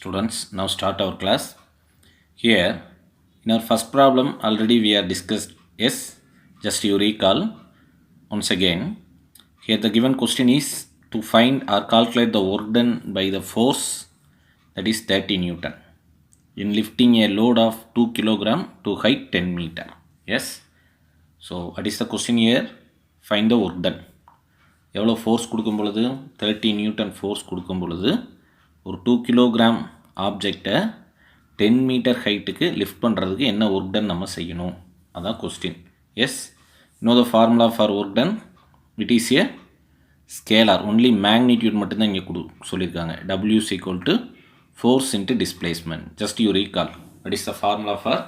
Students, now start our class. Here, in our first problem already we are discussed. Yes, just you recall once again. Here the given question is to find or calculate the work done by the force, that is 30 Newton, in lifting a load of 2 kilogram to height 10 meter. Yes, so what is the question here? Find the work done. எவ்வளோ force கொடுக்கும் பொழுது 30 Newton force கொடுக்கும் பொழுது ஒரு 2 kilogram ஆப்ஜெக்டை 10 metre ஹைட்டுக்கு lift பண்ணுறதுக்கு என்ன ஒர்க் டன் நம்ம செய்யணும், அதான் கொஸ்டின். எஸ், இன்னொரு formula for work done, it is a scalar, only magnitude மட்டும்தான் இங்கே சொல்லியிருக்காங்க. W is equal to force into displacement. Just you recall, what is the formula for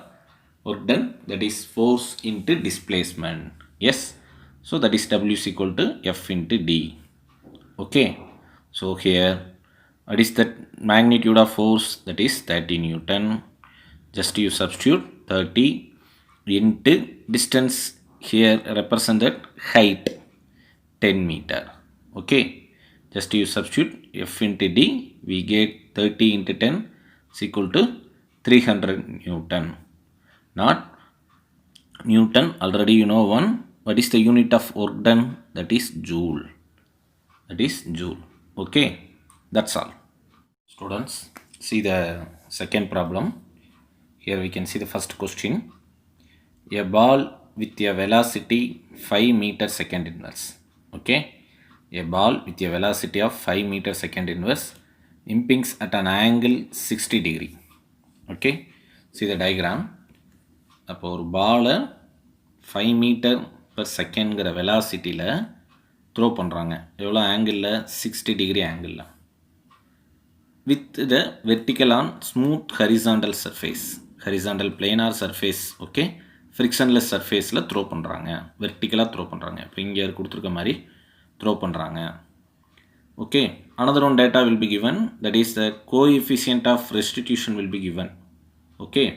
work done? That is force into displacement. Yes, so that is W is equal to F into D. Okay, so here what is that magnitude of force? That is 30 Newton. Just you substitute 30 into distance, here represented height 10 meter. Okay, just you substitute F into D, we get 30 into 10 is equal to 300 Newton. Not Newton, already you know one. What is the unit of work done? That is joule. That is joule. Okay, that's all. Students, see the second problem. Here we can see the first question. A ball with a velocity 5 meter second inverse. Okay, a ball with a velocity of 5 meter second inverse impinges at an angle 60 degree. Okay, see the diagram. அப்போ ஒரு பாலை 5 metre per செகண்ட்ங்கிற வெலாசிட்டியில் throw பண்ணுறாங்க. எவ்வளோ ஆங்கிளில்? 60 degree ஆங்கிளில், with the vertical on smooth horizontal surface, horizontal planar surface. Okay, frictionless சர்ஃபேஸில் த்ரோ பண்ணுறாங்க, வெர்டிக்கலாக த்ரோ பண்ணுறாங்க. இப்போ இங்கே கொடுத்துருக்க மாதிரி த்ரோ பண்ணுறாங்க. Okay, another one data will be given, that is the coefficient of restitution will be given. Okay,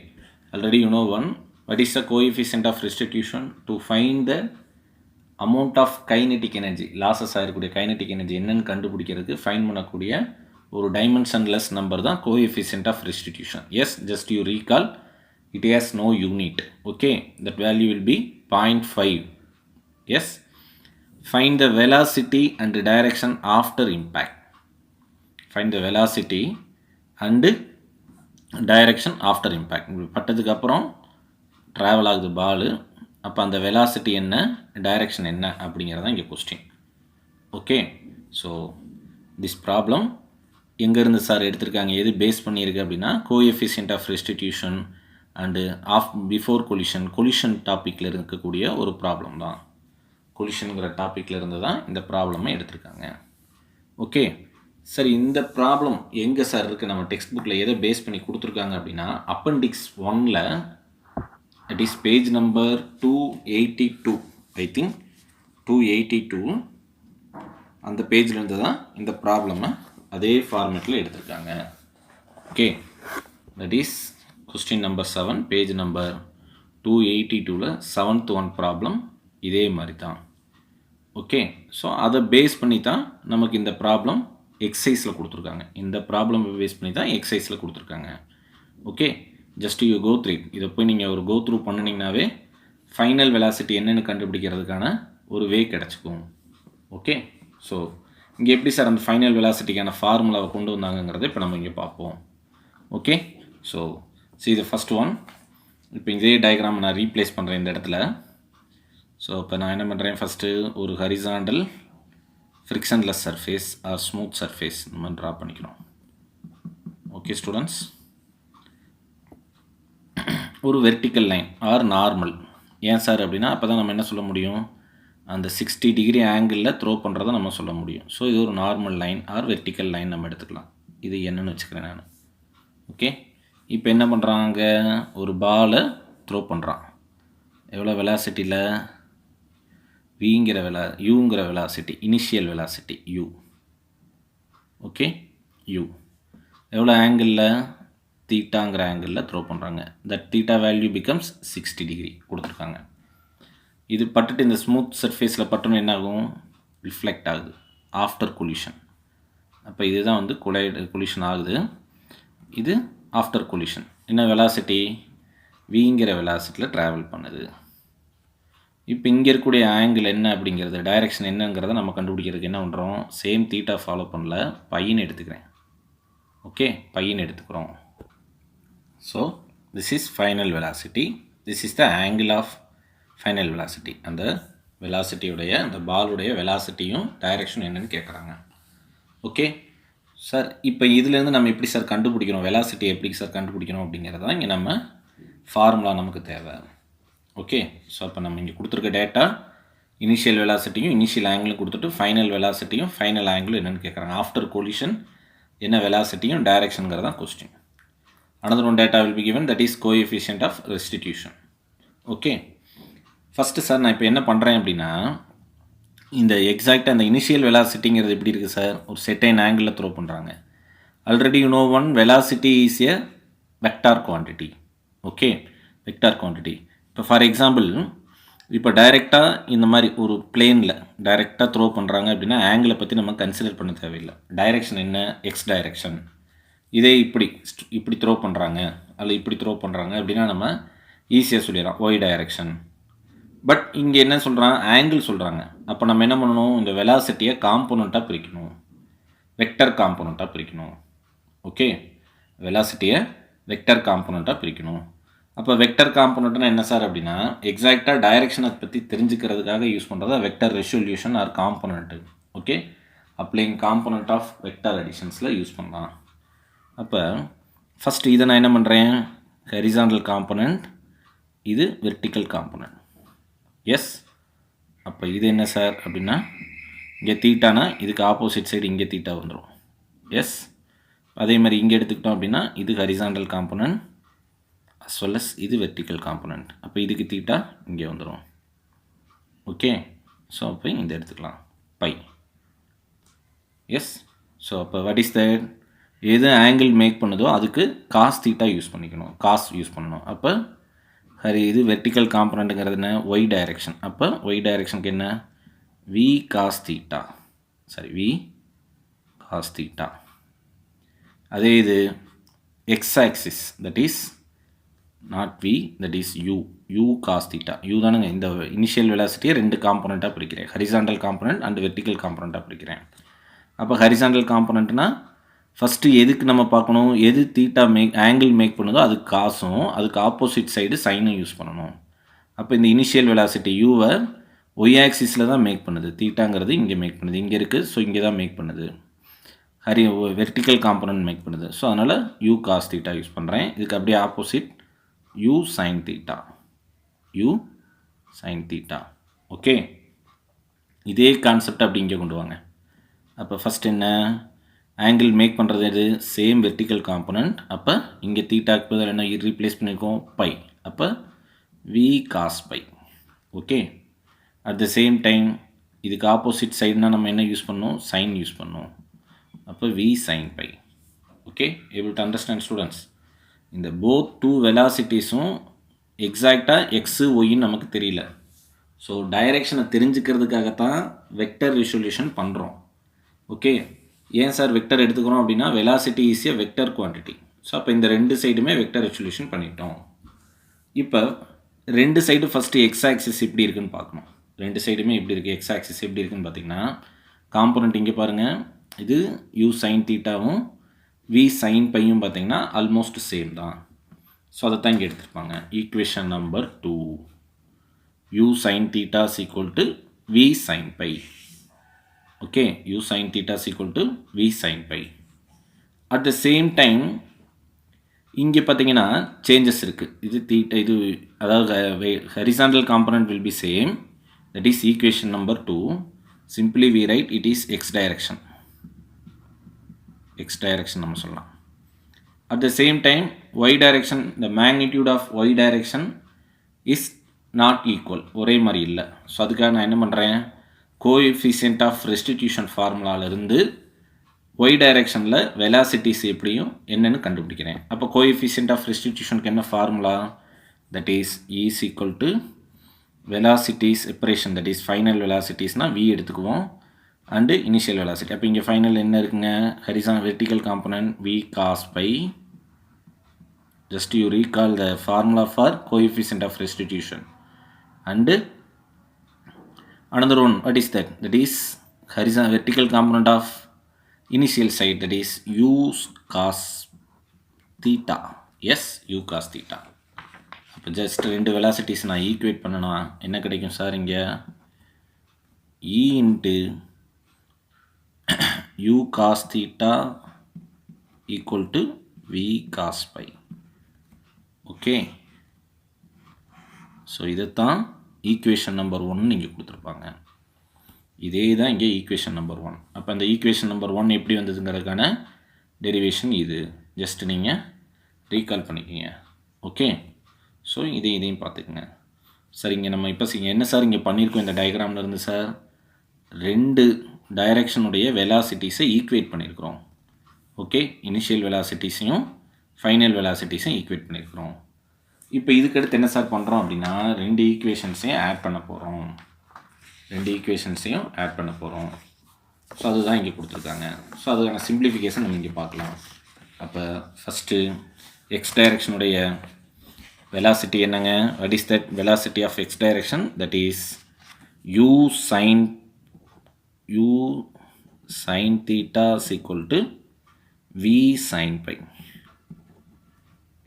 already you know one. What is the coefficient of restitution? To find the amount of kinetic energy, losses ஆகக்கூடிய kinetic energy என்னன்னு கண்டுபிடிக்கிறதுக்கு find பண்ணக்கூடிய ஒரு dimensionless number தான் coefficient of restitution. Yes, just you recall, it has no unit. Okay, that value will be 0.5. Yes, find the velocity and the direction after impact. Find the velocity and direction after impact. பட்டதுக்கு அப்புறம் travel ஆகுது பால், அப்போ அந்த velocity என்ன, direction என்ன அப்படிங்கிறதான் இங்கே question. Okay, so this problem எங்கேருந்து sir எடுத்திருக்காங்க, எது பேஸ் பண்ணியிருக்கு அப்படின்னா coefficient of restitution and before collision டாப்பிக்கில் இருக்கக்கூடிய ஒரு ப்ராப்ளம் தான். கொலிஷனுங்கிற டாப்பிக்கில் இருந்து தான் இந்த ப்ராப்ளமை எடுத்திருக்காங்க. ஓகே, சரி, இந்த ப்ராப்ளம் எங்கே சார் இருக்குது, நம்ம டெக்ஸ்ட் புக்கில் எதை பேஸ் பண்ணி கொடுத்துருக்காங்க அப்படின்னா அப்பெண்டிக்ஸ் 1ல், it is page number 282, I think 282, அந்த பேஜில் இருந்து தான் இந்த ப்ராப்ளமை அதே ஃபார்மேட்டில் எடுத்திருக்காங்க. Okay, that is question number 7, page number 282ல் 7th one ப்ராப்ளம் இதே மாதிரி தான். ஓகே, ஸோ அதை பேஸ் பண்ணி தான் நமக்கு இந்த ப்ராப்ளம் எக்ஸசைஸில் கொடுத்துருக்காங்க. இந்த ப்ராப்ளம் பேஸ் பண்ணி தான் எக்ஸசைஸில் கொடுத்துருக்காங்க. Okay, just you go through, இதை போய் நீங்கள் ஒரு கோ த்ரூ பண்ணினீங்கனாவே ஃபைனல் வெலாசிட்டி என்னென்னு கண்டுபிடிக்கிறதுக்கான ஒரு வே கிடச்சிக்கும். ஓகே, ஸோ இங்கே எப்படி சார் அந்த ஃபைனல் வெலாசிட்டிக்கான ஃபார்முலாவை கொண்டு வந்தாங்கங்கிறத இப்போ நம்ம இங்கே பார்ப்போம். Okay, so see the first one. இப்போ இதே டயக்ராம் நான் ரீப்ளேஸ் பண்ணுறேன் இந்த இடத்துல. ஸோ இப்போ நான் என்ன பண்ணுறேன், ஃபஸ்ட்டு ஒரு horizontal frictionless surface R smooth surface நம்ம ட்ரா பண்ணிக்கணும். ஓகே ஸ்டூடெண்ட்ஸ், ஒரு வெர்டிக்கல் லைன் ஆர் நார்மல். ஏன் சார் அப்படின்னா அப்போ தான் நம்ம என்ன சொல்ல முடியும், அந்த 60 டிகிரி ஆங்கிளில் த்ரோ பண்ணுறதை நம்ம சொல்ல முடியும். ஸோ இது ஒரு normal line or vertical line நம்ம எடுத்துக்கலாம். இது என்னன்னு வச்சுக்கிறேன் நான். ஓகே, இப்போ என்ன பண்ணுறாங்க, ஒரு பாலை த்ரோ பண்ணுறான். எவ்வளோ வெலாசிட்டியில், யூங்கிற velocity, initial velocity u. Okay, u எவ்வளோ ஆங்கிளில், தீட்டாங்கிற ஆங்கிளில் த்ரோ பண்ணுறாங்க. That theta value becomes 60 degree கொடுத்துருக்காங்க. இது பட்டுட்டு இந்த ஸ்மூத் சர்ஃபேஸில் பட்டோன்னு என்ன ஆகும், ரிஃப்ளெக்ட் ஆகுது ஆஃப்டர் கொலிஷன். அப்போ இதுதான் வந்து கொலிஷன் ஆகுது. இது ஆஃப்டர் கொலிஷன். என்ன வெலாசிட்டி? விங்கிற வெலாசிட்டியில் ட்ராவல் பண்ணுது. இப்போ இங்கே இருக்கக்கூடிய ஆங்கிள் என்ன அப்படிங்கிறது, டைரெக்ஷன் என்னங்கிறத நம்ம கண்டுபிடிக்கிறதுக்கு என்ன பண்ணுறோம்? சேம் தீட்டா ஃபாலோ பண்ணல, பையன்னு எடுத்துக்கிறேன். ஓகே, பையன்னு எடுத்துக்கிறோம். So this is final velocity, this is the angle of final velocity. அந்த வெலாசிட்டியுடைய, அந்த பாலுடைய வெலாசிட்டியும் டைரெக்ஷன் என்னன்னு கேட்குறாங்க. ஓகே சார், இப்போ இதுலேருந்து நம்ம எப்படி சார் கண்டுபிடிக்கணும், வெலாசிட்டி எப்படி சார் கண்டுபிடிக்கணும் அப்படிங்கிறதான் இங்கே நம்ம ஃபார்முலா நமக்கு தேவை. ஓகே, ஸோ அப்போ நம்ம இங்கே கொடுத்துருக்க டேட்டா இனிஷியல் வெலாசிட்டியும் இனிஷியல் ஆங்கிளும் கொடுத்துட்டு ஃபைனல் வெலாசிட்டியும் ஃபைனல் ஆங்கிளும் என்னென்னு கேட்குறாங்க. ஆஃப்டர் கொலிஷன் என்ன வெலாசிட்டியும் டைரெக்ஷனுங்கிறதான் question. another one data will be given, that is coefficient of restitution. Okay, first sir நான் இப்போ என்ன பண்ணுறேன் அப்படின்னா, இந்த எக்ஸாக்டாக அந்த இனிஷியல் வெலாசிட்டிங்கிறது எப்படி இருக்குது சார், ஒரு செட்டைன் ஆங்கிளில் த்ரோ பண்ணுறாங்க. Already you know one, velocity is a vector quantity. Okay, vector quantity. இப்போ ஃபார் எக்ஸாம்பிள், இப்போ டைரெக்டாக இந்த மாதிரி ஒரு பிளேனில் டைரெக்டாக த்ரோ பண்ணுறாங்க அப்படின்னா ஆங்கிளை பற்றி நம்ம கன்சிடர் பண்ண தேவையில்லை. டைரெக்ஷன் என்ன? X direction. இதே இப்படி த்ரோ பண்ணுறாங்க அல்ல இப்படி த்ரோ பண்ணுறாங்க அப்படின்னா நம்ம ஈஸியாக சொல்லிடலாம் ஒய் டைரெக்ஷன். பட் இங்கே என்ன சொல்கிறாங்க, ஆங்கிள் சொல்கிறாங்க. அப்போ நம்ம என்ன பண்ணணும், இந்த வெலாசிட்டியை காம்போனண்ட்டாக பிரிக்கணும், வெக்டர் காம்போனண்ட்டாக பிரிக்கணும். ஓகே, வெலாசிட்டியை வெக்டர் காம்போனண்ட்டாக பிரிக்கணும். அப்போ வெக்டர் காம்போனண்ட்னா என்ன சார் அப்படின்னா, எக்ஸாக்டாக டைரெக்ஷனை பற்றி தெரிஞ்சுக்கிறதுக்காக யூஸ் பண்ணுறதா vector resolution or component. Okay, applying component of vector அடிஷன்ஸில் யூஸ் பண்ணலாம். அப்போ ஃபஸ்ட்டு இதை நான் என்ன பண்ணுறேன், ஹரிசாண்டல் காம்போனண்ட், இது வெர்டிக்கல் காம்போனண்ட். எஸ், அப்போ இது என்ன சார் அப்படின்னா, இங்கே தீட்டானா இதுக்கு ஆப்போசிட் சைடு இங்கே தீட்டா வந்துடும். எஸ், அதே மாதிரி இங்கே எடுத்துக்கிட்டோம் அப்படின்னா இது horizontal component as well as இது வெர்டிக்கல் காம்போனண்ட். அப்போ இதுக்கு தீட்டா இங்கே வந்துடும். ஓகே, ஸோ அப்போ இந்த எடுத்துக்கலாம் பை. எஸ், ஸோ அப்போ வாட் இஸ் தட், எது ஆங்கிள் மேக் பண்ணுதோ அதுக்கு காஸ் தீட்டா யூஸ் பண்ணிக்கணும், காஸ் யூஸ் பண்ணணும். அப்போ இது வெர்டிக்கல் காம்போனண்ட்டுங்கிறது என்ன, ஒய் டைரெக்ஷன். அப்போ ஒய் டைரெக்ஷனுக்கு என்ன, v cos theta, sorry v cos theta. அதே இது x axis, that is not v, that is u, u cos theta. U தானுங்க இந்த இனிஷியல் வெலாசிட்டியை ரெண்டு காம்போனண்ட்டாக பிரிக்கிறேன், ஹரிசாண்டல் காம்போனண்ட் அண்ட் வெர்டிக்கல் காம்போனண்ட்டாக பிரிக்கிறேன். அப்போ ஹரிசாண்டல் காம்போனண்ட்னா ஃபஸ்ட்டு எதுக்கு நம்ம பார்க்கணும், எது தீட்டா ஆங்கிள் மேக் பண்ணுதோ அதுக்கு காசும் அதுக்கு ஆப்போசிட் சைடு சைனும் யூஸ் பண்ணணும். அப்போ இந்த இனிஷியல் வெலாசிட்டி யூவை ஒய் ஆக்சிஸில் தான் மேக் பண்ணுது, தீட்டாங்கிறது இங்கே மேக் பண்ணுது, இங்கே இருக்குது, ஸோ இங்கே தான் மேக் பண்ணுது. வெர்டிக்கல் காம்போனண்ட் மேக் பண்ணுது, ஸோ அதனால் யூ காஸ் தீட்டா யூஸ் பண்ணுறேன். இதுக்கு அப்படியே opposite you sine theta, you sine theta. Okay, இதே கான்செப்ட் அப்படி இங்கே கொண்டு வாங்க. அப்போ ஃபஸ்ட் என்ன, ஆங்கிள் மேக் பண்ணுறது எது, சேம் வெர்டிக்கல் காம்போனண்ட். அப்போ இங்கே தீட்டாக்கு பதில் என்ன ரீப்ளேஸ் பண்ணியிருக்கோம், பை. அப்போ v cos pi. Okay, at the same time இதுக்கு ஆப்போசிட் சைடுனால் நம்ம என்ன யூஸ் பண்ணோம், சைன் யூஸ் பண்ணோம். அப்போ v sine by. Okay, able to understand students. இந்த போத் டூ வெலாசிட்டிஸும் எக்ஸாக்டாக எக்ஸு ஒய்ன்னு நமக்கு தெரியல. ஸோ டைரெக்ஷனை தெரிஞ்சுக்கிறதுக்காகத்தான் வெக்டர் ரெசல்யூஷன் பண்ணுறோம். ஓகே, ஏன் சார் வெக்டர் எடுத்துக்கிறோம் அப்படின்னா, velocity is a vector quantity. So அப்போ இந்த ரெண்டு சைடுமே வெக்டர் ரெசல்யூஷன் பண்ணிட்டோம். இப்போ ரெண்டு சைடு ஃபஸ்ட்டு எக்ஸ் ஆக்சிஸ் எப்படி இருக்குன்னு பார்க்கணும். ரெண்டு சைடுமே எப்படி இருக்குது, எக்ஸ் ஆக்சிஸ் எப்படி இருக்குன்னு பார்த்தீங்கன்னா, காம்போனண்ட் இங்கே பாருங்கள், இது யூ சைன் தீட்டாவும் வி சைன் பையும் பார்த்தீங்கன்னா ஆல்மோஸ்ட் சேம் தான். ஸோ அதை தான் இங்கே எடுத்துருப்பாங்க. Equation number 2, u sine theta is equal to v sine by. Okay, u sin theta is equal to v sin pi. At the same time இங்கே பார்த்தீங்கன்னா சேஞ்சஸ் இருக்குது. இது தீட்டா, இது அதாவது horizontal component will be same, that is equation number 2. Simply we write it is x direction, x direction நம்ம சொல்லலாம். At the same time y direction, the magnitude of y direction is not equal, ஒரே மாதிரி இல்லை. So அதுக்காக நான் என்ன பண்ணுறேன், coefficient of restitution ஃபார்முலாவிலிருந்து ஒய் டைரெக்ஷனில் வெலாசிட்டிஸ் எப்படியும் என்னென்னு கண்டுபிடிக்கிறேன். அப்போ கோஎஃபிஷியன்ட் ஆஃப் ரெஸ்டிடியூஷனுக்கு என்ன formula, that is is equal to velocities separation, that is final வெலாசிட்டிஸ்னால் வி எடுத்துக்குவோம் அண்டு இனிஷியல் வெலாசிட்டி. அப்போ இங்கே ஃபைனல் என்ன இருக்குங்க, vertical component v cos phi Just you recall the formula for coefficient of restitution. And another one, what is that? That is horizontal vertical component of initial side, that is u cos theta. Yes, u cos theta. அப்போ just ரெண்டு velocities நான் equate பண்ணனா என்ன கிடைக்கும் sir? இங்கே e into u cos theta equal to v cos phi. Okay, so இதைத்தான் equation number 1 இங்கே கொடுத்துருப்பாங்க. இதே தான் இங்கே ஈக்குவேஷன் நம்பர் 1. அப்போ அந்த ஈக்குவேஷன் நம்பர் 1 எப்படி வந்ததுங்கிறதுக்கான டெரிவேஷன் இது. ஜஸ்ட் நீங்கள் ரீகால் பண்ணிக்கோங்க. ஓகே, ஸோ இதையும் பார்த்துக்குங்க. சார் இங்கே நம்ம இப்போ என்ன சார் இங்கே பண்ணியிருக்கோம் இந்த டயக்ராமில் இருந்து சார்? ரெண்டு டைரெக்ஷனுடைய வெலாசிட்டிஸை ஈக்குவேட் பண்ணியிருக்கிறோம். ஓகே, இனிஷியல் வெலாசிட்டிஸையும் ஃபைனல் வெலாசிட்டிஸையும் ஈக்குவேட் பண்ணியிருக்கிறோம். இப்போ இதுக்கடுத்து என்ன சார் பண்ணுறோம் அப்படின்னா ரெண்டு ஈக்குவேஷன்ஸையும் ஆட் பண்ண போகிறோம். ஸோ அதுதான் இங்கே கொடுத்துருக்காங்க. ஸோ அதுக்கான சிம்பிளிஃபிகேஷன் நம்ம இங்கே பார்க்கலாம். அப்போ ஃபஸ்ட்டு எக்ஸ் டைரெக்ஷனுடைய velocity என்னங்க? what is that velocity of x direction? that is u sin theta is equal to v sin phi.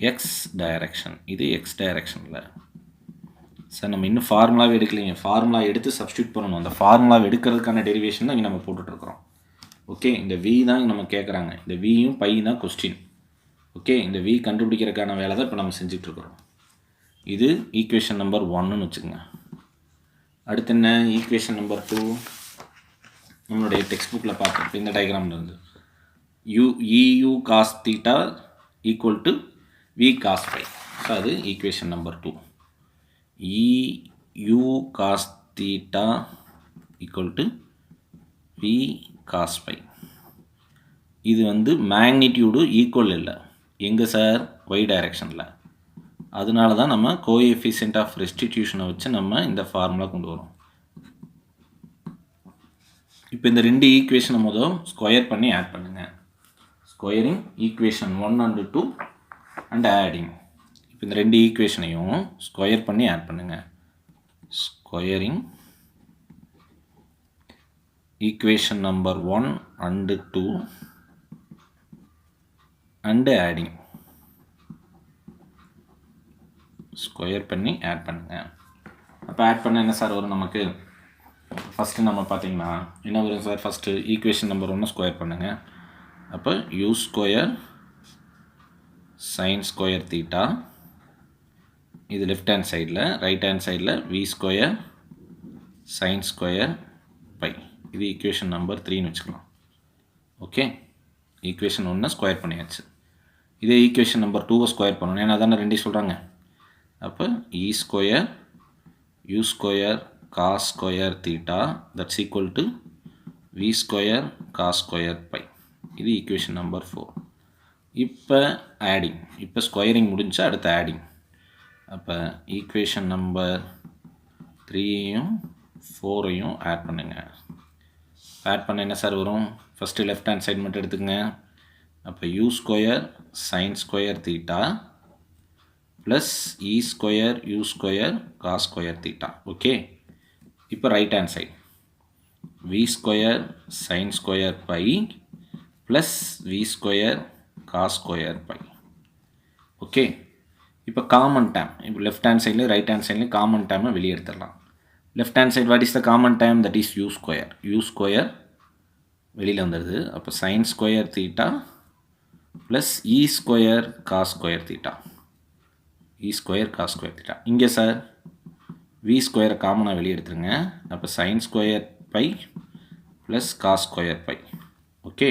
x direction, இது x directionல. சார் நம்ம இன்னும் ஃபார்முலாவே எடுக்கலைங்க. ஃபார்முலா எடுத்து சப்ஸ்டியூட் பண்ணணும். அந்த ஃபார்முலாவை எடுக்கிறதுக்கான டெரிவேஷன் தான் இங்கே நம்ம போட்டுட்ருக்குறோம். ஓகே, இந்த v தான் நம்ம கேட்குறாங்க. இந்த vயும் பை தான் கொஸ்டின். ஓகே, இந்த v கண்டுபிடிக்கிறதுக்கான வேலை தான் இப்போ நம்ம செஞ்சிட்ருக்குறோம். இது ஈக்குவேஷன் நம்பர் 1ன்னு வச்சுக்கோங்க. அடுத்து என்ன? ஈக்குவேஷன் நம்பர் 2 நம்மளுடைய டெக்ஸ்ட் புக்கில் பார்த்தோம். இந்த டயக்ராமில் இருந்து eu cos theta equal to v cos phi. So அது equation number 2. eu cos theta equal to v cos phi. இது வந்து மேக்னிடியூடு ஈக்குவல் இல்லை. எங்கே சார்? y டைரெக்ஷனில். அதனால தான் நம்ம கோஎஃபிஷியன்ட் ஆஃப் ரெஸ்டிடியூஷனை வச்சு நம்ம இந்த ஃபார்முலா கொண்டு வரோம். இப்போ இந்த ரெண்டு ஈக்குவேஷனை முதல் ஸ்கொயர் பண்ணி ஆட் பண்ணுங்கள். Squaring equation 1 and 2 and adding. இப்போ இந்த ரெண்டு ஈக்குவேஷனையும் ஸ்கொயர் பண்ணி ஆட் பண்ணுங்கள். Squaring equation number 1 and 2 and adding. Square பண்ணி ஆட் பண்ணுங்கள். அப்போ ஆட் பண்ண என்ன சார் வரும் நமக்கு? ஃபஸ்ட்டு நம்ம பார்த்திங்கன்னா என்ன வரும் sir? First equation number 1 square பண்ணுங்கள். அப்போ u square sine square theta, இது லெஃப்ட் ஹேண்ட் சைடில், ரைட் ஹேண்ட் சைடில் v square sine square phi. இது ஈக்குவேஷன் நம்பர் 3ன்னு வச்சுக்கலாம். ஓகே, ஈக்குவேஷன் 1 ஸ்கொயர் பண்ணியாச்சு. இதே ஈக்குவேஷன் நம்பர் 2 ஸ்கொயர் பண்ணணும். ஏன்னா அதான ரெண்டையும் சொல்கிறாங்க. அப்போ e square u square cos square theta that's equal to v square cos square phi. இது ஈக்குவேஷன் நம்பர் 4. இப்போ ஆடிங். இப்போ ஸ்கொயரிங் முடிஞ்சா அடுத்து ஆடிங். அப்போ ஈக்குவேஷன் நம்பர் 3யும் 4யும் ஆட் பண்ணுங்கள். ஆட் பண்ண என்ன சார் வரும்? ஃபஸ்ட்டு லெஃப்ட் ஹேண்ட் சைடு மட்டும் எடுத்துக்கங்க. அப்போ u square sine square theta plus e square u square cos square theta. Okay, இப்போ right hand side v square sine square phi plus v square cos square phi. Okay, இப்போ common term. இப்போ left hand சைட்லேயும் right hand சைட்லேயும் common டேமை வெளியே எடுத்துடலாம். Left hand side what is the common term? That is u square வெளியில் வந்துடுது. அப்போ sine square theta plus e square cos square theta. E square cos square theta. இங்கே sir v ஸ்கொயரை காமனாக வெளியே எடுத்துருங்க. அப்போ sine square phi plus cos square phi. Okay,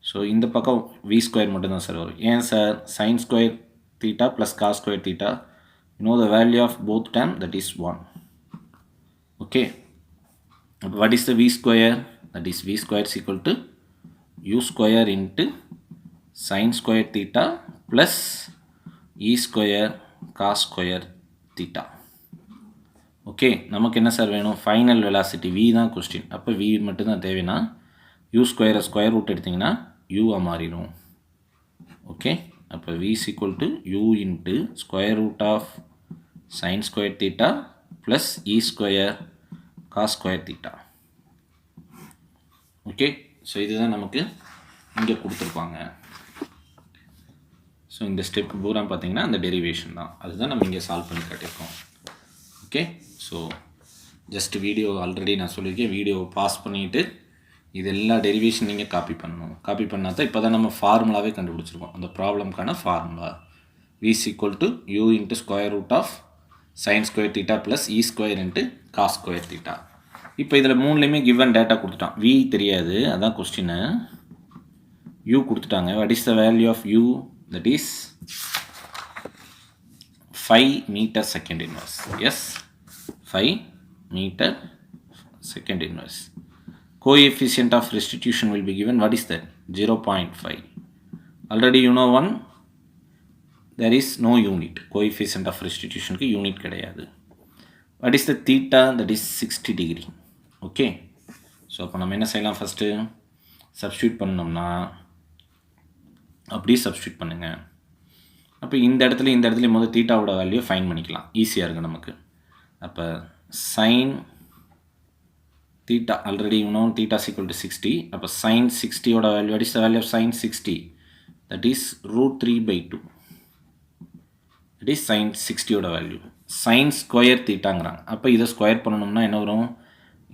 so இந்த பக்கம் வி ஸ்கொயர் மட்டும்தான் சார் வரும். ஏன் sir? Sine square theta plus cos square theta, you know the value of both term, that is 1. Okay, அப்போ what is the v square? That is v square is equal to u square into sine square theta plus e square cos square theta. Okay, நமக்கு என்ன sir வேணும்? Final velocity v தான் question. அப்போ v மட்டும்தான் தேவைன்னா u ஸ்கொயரை square root எடுத்திங்கன்னா uவாக மாறிடும். ஓகே, அப்போ v is equal to u into square root of sin square theta plus e square cos square theta. Okay, so இதுதான் நமக்கு இங்கே கொடுத்துருப்பாங்க. ஸோ இந்த ஸ்டெப் பூரா பார்த்தீங்கன்னா அந்த டெரிவேஷன் தான், அதுதான் நம்ம இங்கே சால்வ் பண்ணி காட்டியிருக்கோம். Okay, so just video already நான் சொல்லியிருக்கேன், வீடியோவை பாஸ் பண்ணிவிட்டு இது எல்லா டெரிவேஷன் நீங்கள் காப்பி பண்ணணும். காப்பி பண்ணால் தான் இப்போ தான் நம்ம ஃபார்முலாவே கண்டுபிடிச்சிருக்கோம். அந்த ப்ராப்ளம்க்கான formula v is equal to u into square root of sin square theta plus e square into cos square theta. இப்போ இதில் மூணுலேயுமே கிவன் டேட்டா கொடுத்துட்டான். v தெரியாது, அதான் கொஸ்டின்னு. u கொடுத்துட்டாங்க. What is the value of u? That is 5 meter second inverse. Yes, 5 meter second inverse. Coefficient of restitution will be given. What is that? 0.5. Already you know one, there is no unit. Coefficient of restitution ku unit கிடையாது. What is the theta? That is 60 degree. Okay, so அப்போ நம்ம என்ன செய்யலாம்? First substitute பண்ணோம்னா அப்படியே substitute பண்ணுங்க. அப்போ இந்த இடத்துல முதல் தீட்டாவோட வேல்யூ ஃபைன் பண்ணிக்கலாம், ஈஸியாக இருக்குது நமக்கு. அப்போ sign theta, already you know theta is equal to 60. அப்போ sin 60 ஓட value, what is the value of sin 60? that is root 3 by 2. that is sin 60 ஓட வேல்யூ. sin square தீட்டாங்கிறாங்க. அப்போ இதை ஸ்கொயர் பண்ணணும்னா என்ன வரும்?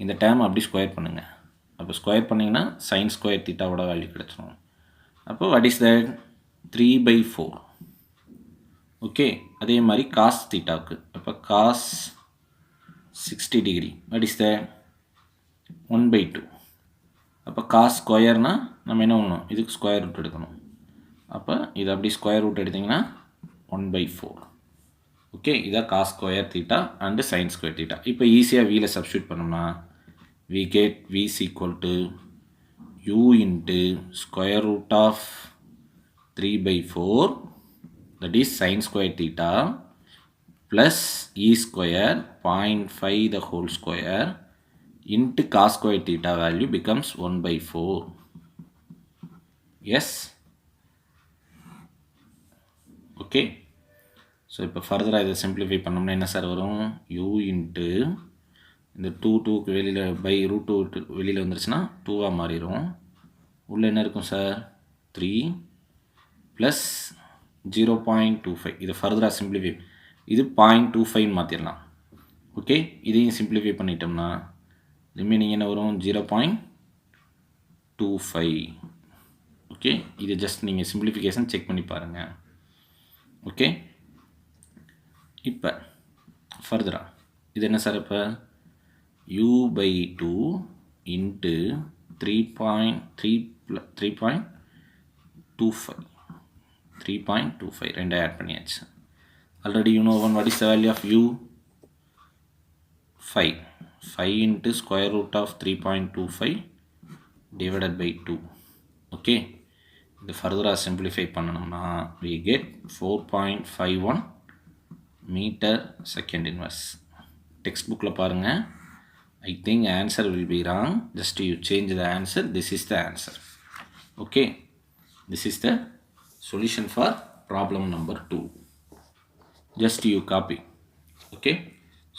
இந்த டேம் அப்படி ஸ்கொயர் பண்ணுங்கள். அப்போ ஸ்கொயர் பண்ணிங்கன்னா sin ஸ்கொயர் தீட்டாவோட வேல்யூ கிடச்சிடும். அப்போ what is that? 3 by 4. Okay, அதே மாதிரி cos தீட்டாவுக்கு அப்போ cos 60 degree, what is that? 1 by 2. அப்போ காஸ் ஸ்கொயர்னால் நம்ம என்ன பண்ணணும்? இதுக்கு ஸ்கொயர் ரூட் எடுக்கணும். அப்போ இது அப்படி ஸ்கொயர் ரூட் எடுத்திங்கன்னா 1 by 4. ஓகே, இதான் cos square theta and sine square theta. இப்போ ஈஸியாக வியில் சப்ஸ்டியூட் பண்ணோம்னா we get v is equal to u into square root of 3 by 4, that is sin square theta, plus e square 0.5 the whole square into cos square theta value becomes 1 by 4. Yes, okay. So இப்போ ஃபர்தராக இதை simplify பண்ணோம்னா என்ன sir வரும்? u into இந்த 2க்கு வெளியில் by root 2 வெளியில் வந்துருச்சுன்னா 2ஆக மாறிடும். உள்ளே என்ன இருக்கும் சார்? 3 ப்ளஸ் 0.25. இதை ஃபர்தராக சிம்பிளிஃபை, இது 0.25 மாற்றிடலாம். ஓகே, இதையும் சிம்பிளிஃபை பண்ணிட்டோம்னா ரிமைனிங் என்ன வரும்? 0.25. ஓகே, இது ஜஸ்ட் நீங்கள் சிம்பிளிஃபிகேஷன் செக் பண்ணி பாருங்கள். ஓகே, இப்போ ஃபர்தராக இது என்ன சார்? இப்போ u by 2 இன்ட்டு 3.25 ரெண்டு ஆட் பண்ணியாச்சு. Already you know one, what is the value of u? 5 into square root of 3.25 divided by 2. Okay, இது ஃபர்தராக சிம்பிளிஃபை பண்ணணும்னா we get 4.51 meter second inverse. Text புக்கில் பாருங்கள். I think answer will be wrong. Just you change the answer. This is the answer. Okay, this is the solution for problem number 2. Just you copy. Okay,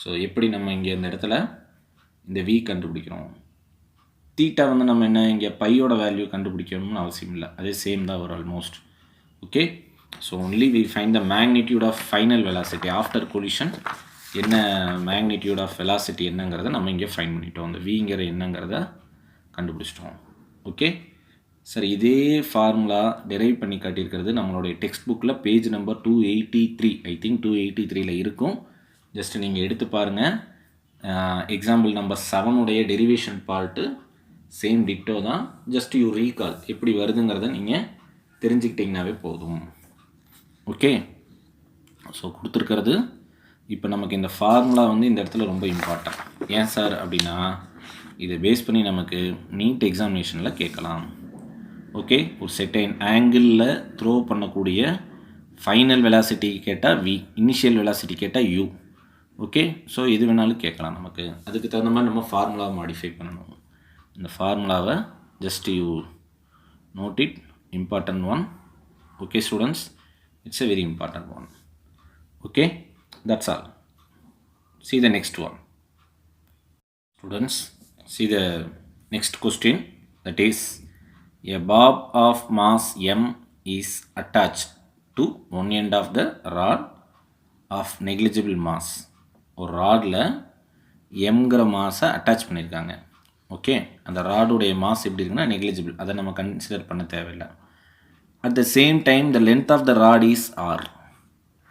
so எப்படி நம்ம இங்கே இந்த இடத்துல இந்த v கண்டுபிடிக்கிறோம்? Theta வந்து நம்ம என்ன இங்கே பையோட வேல்யூ கண்டுபிடிக்கணும்னு அவசியம் இல்லை, அதே சேம் தான் வரும் almost. Okay, so only we find the magnitude of final velocity after collision. என்ன மேக்னிடியூட் ஆஃப் வெலாசிட்டி என்னங்கிறத நம்ம இங்கே ஃபைண்ட் பண்ணிட்டோம். அந்த விங்கிற என்னங்கிறத கண்டுபிடிச்சிட்டோம். ஓகே சார், இதே ஃபார்முலா டெரைவ் பண்ணி காட்டியிருக்கிறது நம்மளுடைய டெக்ஸ்ட் புக்கில் பேஜ் நம்பர் 283. ஐ திங்க் 283ல் இருக்கும். ஜஸ்ட் நீங்கள் எடுத்து பாருங்கள். Example number 7 derivation part same ditto தான். ஜஸ்ட் யூ ரீகால் எப்படி வருதுங்கிறத நீங்கள் தெரிஞ்சுக்கிட்டிங்கனாவே போதும். ஓகே, ஸோ கொடுத்துருக்கிறது இப்போ நமக்கு இந்த ஃபார்முலா வந்து இந்த இடத்துல ரொம்ப இம்பார்ட்டன்ட். ஏன் சார் அப்படின்னா இதை பேஸ் பண்ணி நமக்கு நீட் எக்ஸாமினேஷனில் கேட்கலாம். ஓகே, ஒரு செட்டைன் ஆங்கிளில் த்ரோ பண்ணக்கூடிய ஃபைனல் வெலாசிட்டி கேட்டால் v, இனிஷியல் வெலாசிட்டி கேட்டால் u. ஓகே, ஸோ எது வேணாலும் கேட்கலாம் நமக்கு. அதுக்கு தகுந்த மாதிரி நம்ம ஃபார்முலாவை மாடிஃபை பண்ணணும். இந்த ஃபார்முலாவை just you note it, important one. Okay students, It's a very important one. Okay, that's all. See the next one. Students, see the next question. That is, a bob of mass m is attached to one end of the rod of negligible mass. ஒரு ராடில் எம்ங்கிற மாஸை attach பண்ணியிருக்காங்க. Okay, அந்த ராடுடைய mass எப்படி இருக்குன்னா negligible, அதை நம்ம consider பண்ண தேவையில்லை. At the same time the length of the rod is r.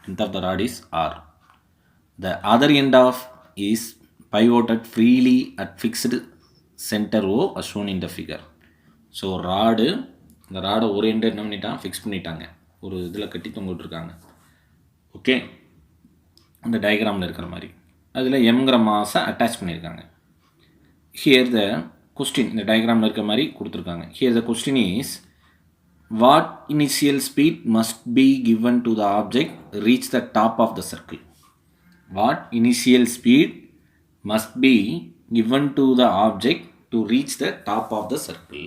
Length of the rod is r. The other end of is pivoted freely at fixed center O as shown in the figure. So rod, இந்த ராடை ஒரு end என்ன பண்ணிட்டான், fix பண்ணிட்டாங்க, ஒரு இதில் கட்டி தொங்கிட்டுருக்காங்க. Okay, அந்த டயக்ராமில் இருக்கிற மாதிரி அதில் எம்ங்கிற மாஸை அட்டாச் பண்ணியிருக்காங்க. ஹியர் த கொஸ்டின், இந்த டயக்ராமில் இருக்கிற மாதிரி கொடுத்துருக்காங்க. Here the question is, what initial speed must be given to the object reach the top of the circle? What initial speed must be given to the object to reach the top of the circle?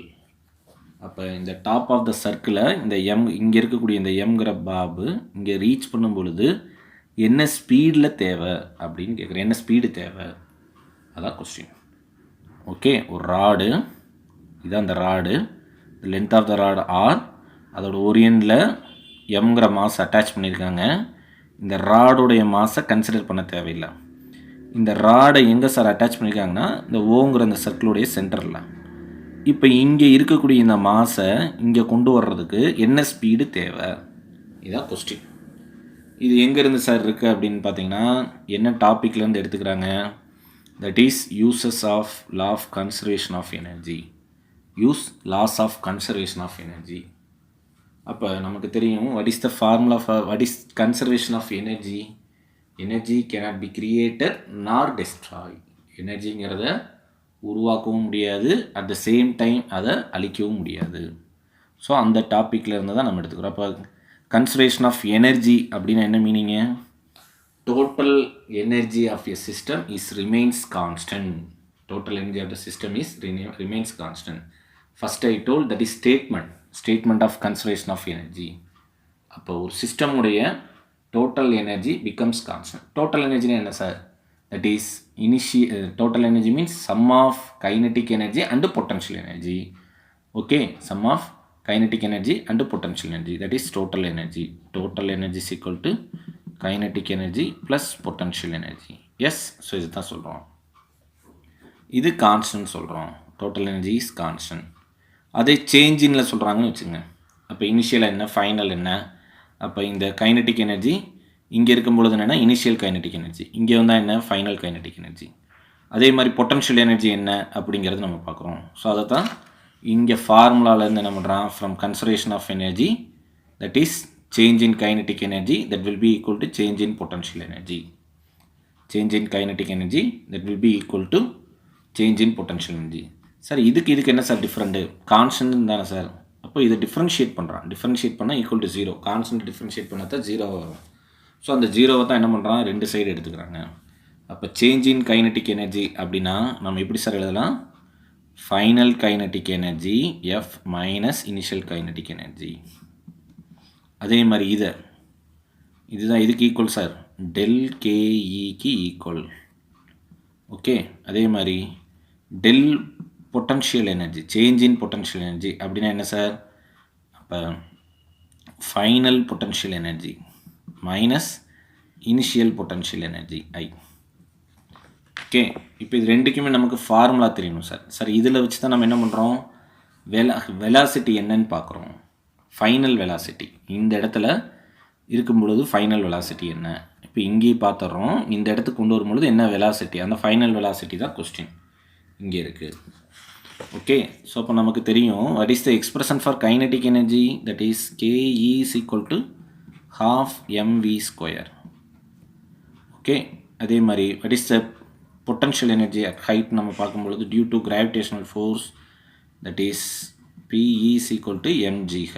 அப்போ இந்த top of the சர்க்கிளை இந்த M, இங்கே இருக்கக்கூடிய இந்த எம்ங்கிற பாபு இங்கே reach பண்ணும் பொழுது என்ன ஸ்பீடில் தேவை அப்படின்னு கேட்குறேன். என்ன ஸ்பீடு தேவை, அதான் கொஸ்டின். ஓகே, ஒரு ராடு, இதான் அந்த rod, length of the rod r, அதோட ஒரு எண்டில் எம்ங்கிற மாஸ் அட்டாச் பண்ணியிருக்காங்க. இந்த ராடுடைய மாஸை கன்சிடர் பண்ண தேவையில்லை. இந்த ராடை எங்கே சார் அட்டாச் பண்ணியிருக்காங்கன்னா இந்த ஓங்கிற இந்த சர்க்கிளுடைய சென்டரில். இப்போ இங்கே இருக்கக்கூடிய இந்த மாஸை இங்கே கொண்டு வர்றதுக்கு என்ன ஸ்பீடு தேவை, இதுதான் கொஸ்டின். இது எங்கேருந்து சார் இருக்குது அப்படின்னு பார்த்தீங்கன்னா என்ன டாப்பிக்லேருந்து எடுத்துக்கிறாங்க, that is uses of law of conservation of energy. Use laws of conservation of energy. அப்போ நமக்கு தெரியும், what is the formula for what is conservation of energy? Energy cannot be created nor destroyed. எனர்ஜிங்கிறத உருவாக்கவும் முடியாது, at the same time அதை அழிக்கவும் முடியாது. So அந்த டாப்பிக்கில் இருந்து தான் நம்ம எடுத்துக்கிறோம். அப்போ கன்சர்வேஷன் ஆஃப் எனர்ஜி அப்படின்னா என்ன meaning, total energy of a system is remains constant. Total energy of the system is remains constant. First I told that is statement of conservation of energy. அப்போ ஒரு சிஸ்டம் உடைய total energy becomes constant. Total energy என்ன sir, that is total energy means sum of kinetic energy and potential energy. Okay, sum of kinetic energy and potential energy, that is total energy. Total energy is equal to kinetic energy plus potential energy. Yes, so இதுதான் சொல்கிறோம். இது constant சொல்கிறோம், total energy is constant. அதே சேஞ்சின்ல சொல்கிறாங்கன்னு வச்சுங்க. அப்போ இனிஷியலாக என்ன, ஃபைனல் என்ன. அப்போ இந்த கைனட்டிக் எனர்ஜி இங்கே இருக்கும்பொழுது என்னென்னா இனிஷியல் கைனட்டிக் எனர்ஜி, இங்கே வந்தால் என்ன, ஃபைனல் கைனட்டிக் எனர்ஜி. அதே மாதிரி பொட்டன்ஷியல் எனர்ஜி என்ன அப்படிங்கிறது நம்ம பார்க்குறோம். ஸோ அதை தான் இங்கே ஃபார்முலாவிலேருந்து என்ன பண்ணுறான், from conservation of energy that is change in kinetic energy that will be equal to change in potential energy. Change in kinetic energy that will be equal to change in potential energy. Sir இதுக்கு என்ன sir different, constant தானே sir. அப்போ இதை differentiate பண்ணுறான், differentiate பண்ணால் equal to zero. Constant differentiate பண்ணால் தான் ஜீரோவாக வரும். ஸோ அந்த ஜீரோவை தான் என்ன பண்ணுறான், ரெண்டு சைடு எடுத்துக்கிறாங்க. அப்போ சேஞ்ச் இன் கைனட்டிக் எனர்ஜி அப்படின்னா நம்ம எப்படி சார் எழுதலாம், final kinetic energy f minus initial kinetic energy. அதே மாதிரி இதுதான் இதுக்கு ஈக்குவல் சார், டெல் கேஇக்கு ஈக்குவல். ஓகே, அதே மாதிரி del potential energy, change in potential energy அப்படின்னா என்ன சார், அப்போ final potential energy minus initial potential energy i. Okay, இப்போ இது ரெண்டுக்குமே நமக்கு ஃபார்முலா தெரியணும் சார். சார் இதில் வச்சு தான் நம்ம என்ன பண்ணுறோம், வெலாசிட்டி என்னன்னு பார்க்குறோம். ஃபைனல் வெலாசிட்டி இந்த இடத்துல இருக்கும் பொழுது ஃபைனல் வெலாசிட்டி என்ன, இப்போ இங்கேயே பார்த்துட்றோம். இந்த இடத்துக்கு கொண்டு வரும்பொழுது என்ன வெலாசிட்டி, அந்த ஃபைனல் வெலாசிட்டி தான் கொஸ்டின் இங்கே இருக்குது. ஓகே, ஸோ அப்போ நமக்கு தெரியும் what is the expression for kinetic energy, that is KE is equal to half mv square. Okay, அதே மாதிரி what is the potential energy at height நம்ம பார்க்கும்பொழுது due to gravitational force, that is PE is equal to mgh.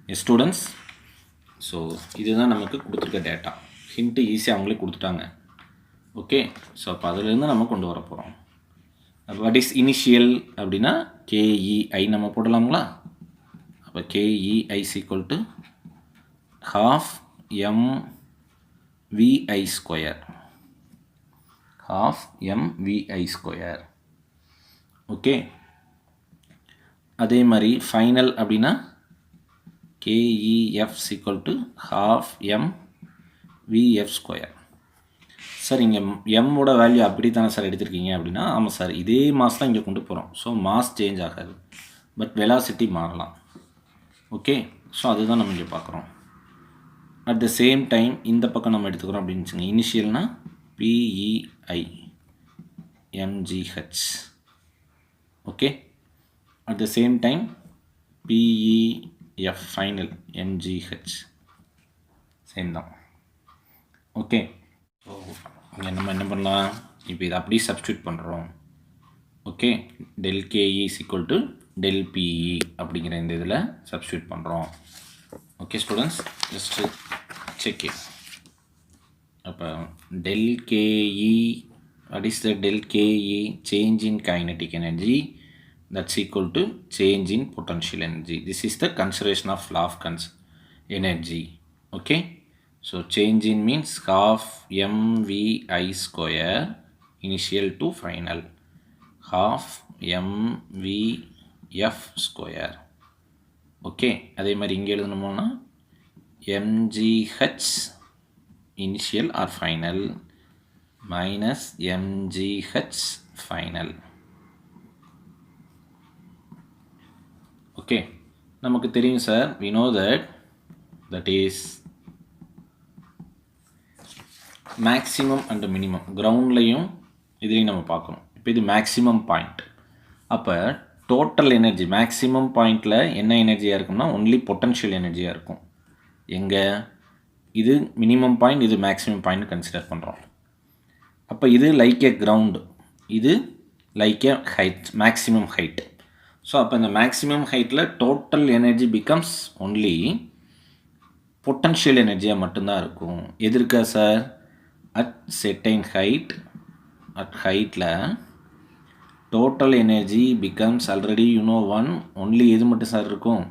Yes students, so இதுதான் நமக்கு கொடுத்துருக்க data. Hint ஈஸியாக அவங்களே கொடுத்துட்டாங்க. ஓகே, ஸோ அப்போ அதிலேருந்து நம்ம கொண்டு வர போகிறோம். வாட் இஸ் இனிஷியல் அப்படின்னா கேஇஐ நம்ம போடலாங்களா. அப்போ KEI is equal to half mvi square, half mvi square. Okay, அதே மாதிரி ஃபைனல் அப்படின்னா KEF equal to half mvf square. Sir இங்கே எம்மோட வேல்யூ அப்படி தானே சார் எடுத்திருக்கீங்க அப்படின்னா, ஆமாம் சார், இதே மாஸ் தான் இங்கே கொண்டு போகிறோம். ஸோ மாஸ் சேஞ்ச் ஆகாது, பட் வெலாசிட்டி மாறலாம். ஓகே, ஸோ அதுதான் நம்ம இங்கே பார்க்குறோம். அட் த சேம் டைம் இந்த பக்கம் நம்ம எடுத்துக்கிறோம் அப்படின்னு வச்சுங்க. இனிஷியல்னா PEI mgh. Okay, at the same time PEF final mgh same தான். ஓகே, ஸோ இங்கே நம்ம என்ன பண்ணலாம், இப்போ இதை அப்படியே சப்ஸ்டியூட் பண்ணுறோம். Okay, del KE is equal to del PE அப்படிங்கிற இந்த இதில் சப்ஸ்டியூட் பண்ணுறோம். Okay students, just check it. அப்போ del KE, what is the del KE? Change in kinetic energy, that's equal to change in potential energy. This is the conservation of law of energy. Okay, so change in means half mvi square initial to final, half mvf square. Okay, அதே மாதிரி இங்கே எழுதணுமோனா mgh initial or final minus mgh final. Okay, நமக்கு தெரியும் sir, we know that is maximum and minimum. கிரவுண்ட்லையும் இதுலேயும் நம்ம பார்க்கணும். இப்போ இது மேக்ஸிமம் பாயிண்ட். அப்போ டோட்டல் எனர்ஜி மேக்ஸிமம் பாயிண்டில் என்ன எனர்ஜியாக இருக்கும்னா ஒன்லி பொட்டன்ஷியல் எனர்ஜியாக இருக்கும். எங்கே இது மினிமம் பாயிண்ட், இது மேக்ஸிமம் பாயிண்ட் கன்சிடர் பண்ணுறோம். அப்போ இது லைக் ஏ கிரவுண்டு, இது like a height, maximum height. So அப்போ இந்த மேக்ஸிமம் ஹைட்டில் total energy becomes only potential எனர்ஜியாக மட்டும்தான் இருக்கும். எது இருக்கா sir, at certain height, at ஹைட்டில் total energy becomes already one only எது மட்டும் சார் இருக்கும்,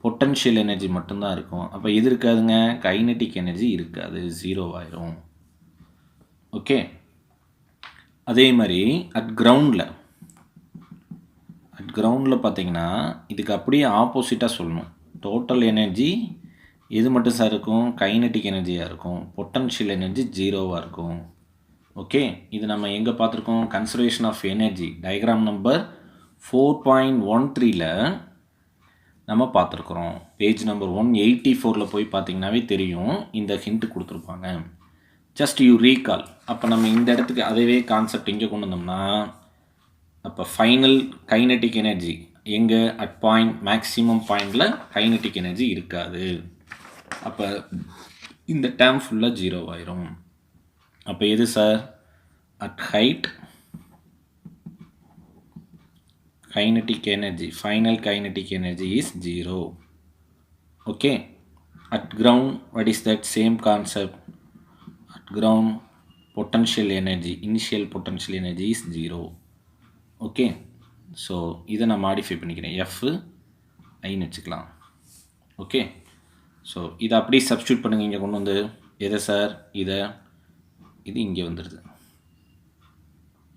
பொட்டன்ஷியல் எனர்ஜி மட்டும்தான் இருக்கும். அப்போ எது இருக்காதுங்க, கைனெட்டிக் எனர்ஜி இருக்காது, 0 ஆயிரும். ஓகே, அதே மாதிரி அட் கிரவுண்டில் பார்த்தீங்கன்னா இதுக்கு அப்படியே ஆப்போசிட்டாக சொல்லணும். டோட்டல் எனர்ஜி எது மட்டும் சார் இருக்கும், கைனெட்டிக் எனர்ஜியாக இருக்கும், பொட்டன்ஷியல் எனர்ஜி 0வாக இருக்கும். ஓகே, இது நம்ம எங்கே பார்த்துருக்கோம், conservation of energy diagram number 4.13ல் நம்ம பார்த்துருக்குறோம். பேஜ் நம்பர் 184ல் போய் பார்த்தீங்கன்னாவே தெரியும், இந்த ஹிண்ட் கொடுத்துருப்பாங்க. Just you recall. அப்போ நம்ம இந்த இடத்துக்கு அதே கான்செப்ட் இங்கே கொண்டு வந்தோம்னா, அப்போ ஃபைனல் கைனெட்டிக் எனர்ஜி எங்கே, அட் பாயிண்ட் மேக்ஸிமம் பாயிண்டில் கைனெட்டிக் எனர்ஜி இருக்காது. அப்போ இந்த டேர்ம் ஃபுல்லாக 0 ஆயிரும். அப்போ எது sir, at height kinetic energy, final kinetic energy is 0. Okay, at ground what is that, same concept. At ground potential energy, initial potential energy is 0. Okay, so இதை நான் மாடிஃபை பண்ணிக்கிறேன், F ஐன்னு வச்சுக்கலாம். ஓகே, ஸோ இதை அப்படியே substitute பண்ணுங்க. இங்கே கொண்டு வந்து எதை சார், இது இங்கே வந்துடுது,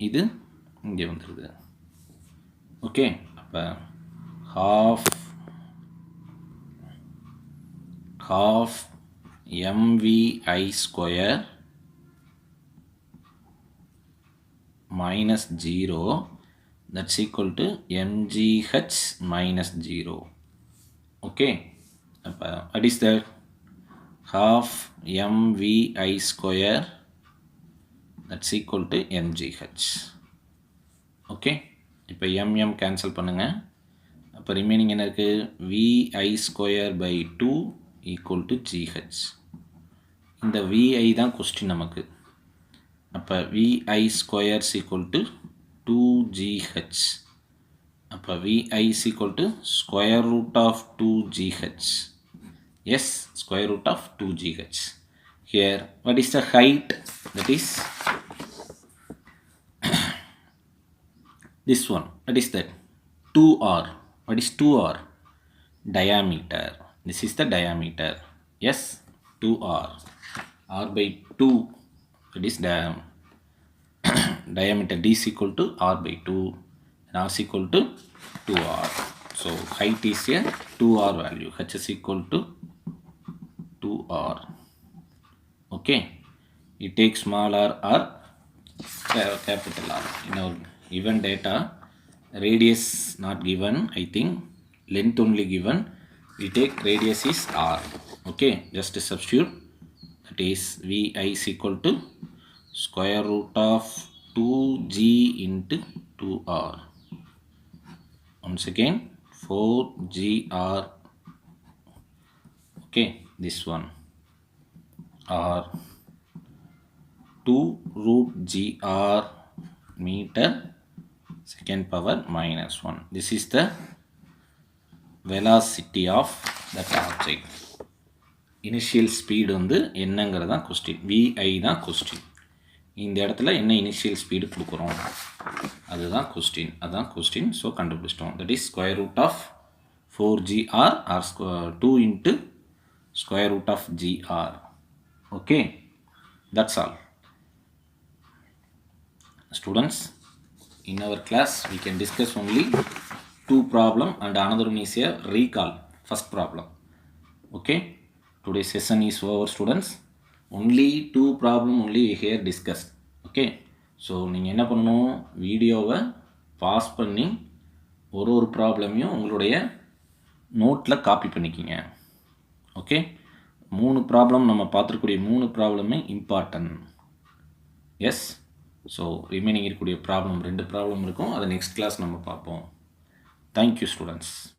இது இங்கே வந்துடுது. ஓகே, அப்போ half mvi square minus 0, that's equal to mgh minus 0. Okay, அப்போ what is that, half mvi square that's equal to mgh. Okay, இப்போ mm கேன்சல் பண்ணுங்கள். அப்போ ரிமைனிங் என்ன இருக்குது, vi square by 2 equal to gh. இந்த vi தான் question நமக்கு. அப்போ vi square equal to 2gh. அப்போ vi equal to square root of 2gh. Yes, square root of 2gh. Here what is the height, that is this one, what is that, 2r. What is 2r? Diameter. This is the diameter. S 2R, R by 2, it is diameter D is equal to R by 2 and R is equal to 2R. So height is a 2R value, H is equal to 2R. Okay, it takes small r or capital R. In our given data, radius not given, I think length only given, we take radius is R. Okay, just to substitute, that is Vi is equal to square root of 2g into 2r. Once again 4gr. Okay, this one, or 2 root gr meter second power minus 1. This is the velocity of that object. Initial speed வந்து என்னங்கிறது தான் question. Vi தான் question. இந்த இடத்துல என்ன initial speed கொடுக்குறோம் அதுதான் question. அதான் கொஸ்டின். ஸோ கண்டுபிடிச்சிட்டோம். That is square root of 4gr or 2 into square root of gr. Okay, that's all. Students, in our class we can discuss only 2 problem and another one is a recall, first problem. Okay, today's session is over, students. Only 2 problem only here discussed. Okay, so நீங்கள் என்ன பண்ணணும், வீடியோவை pass பண்ணி ஒரு ப்ராப்ளமையும் உங்களுடைய நோட்டில் copy பண்ணிக்கிங்க. Okay, 3 problem நம்ம பார்த்துருக்கூடிய 3 ப்ராப்ளமே இம்பார்ட்டன்ட். எஸ், ஸோ ரிமைனிங் இருக்கக்கூடிய ப்ராப்ளம் 2 ப்ராப்ளம் இருக்கும். அதை நெக்ஸ்ட் கிளாஸ் நம்ம பார்ப்போம். Thank you students.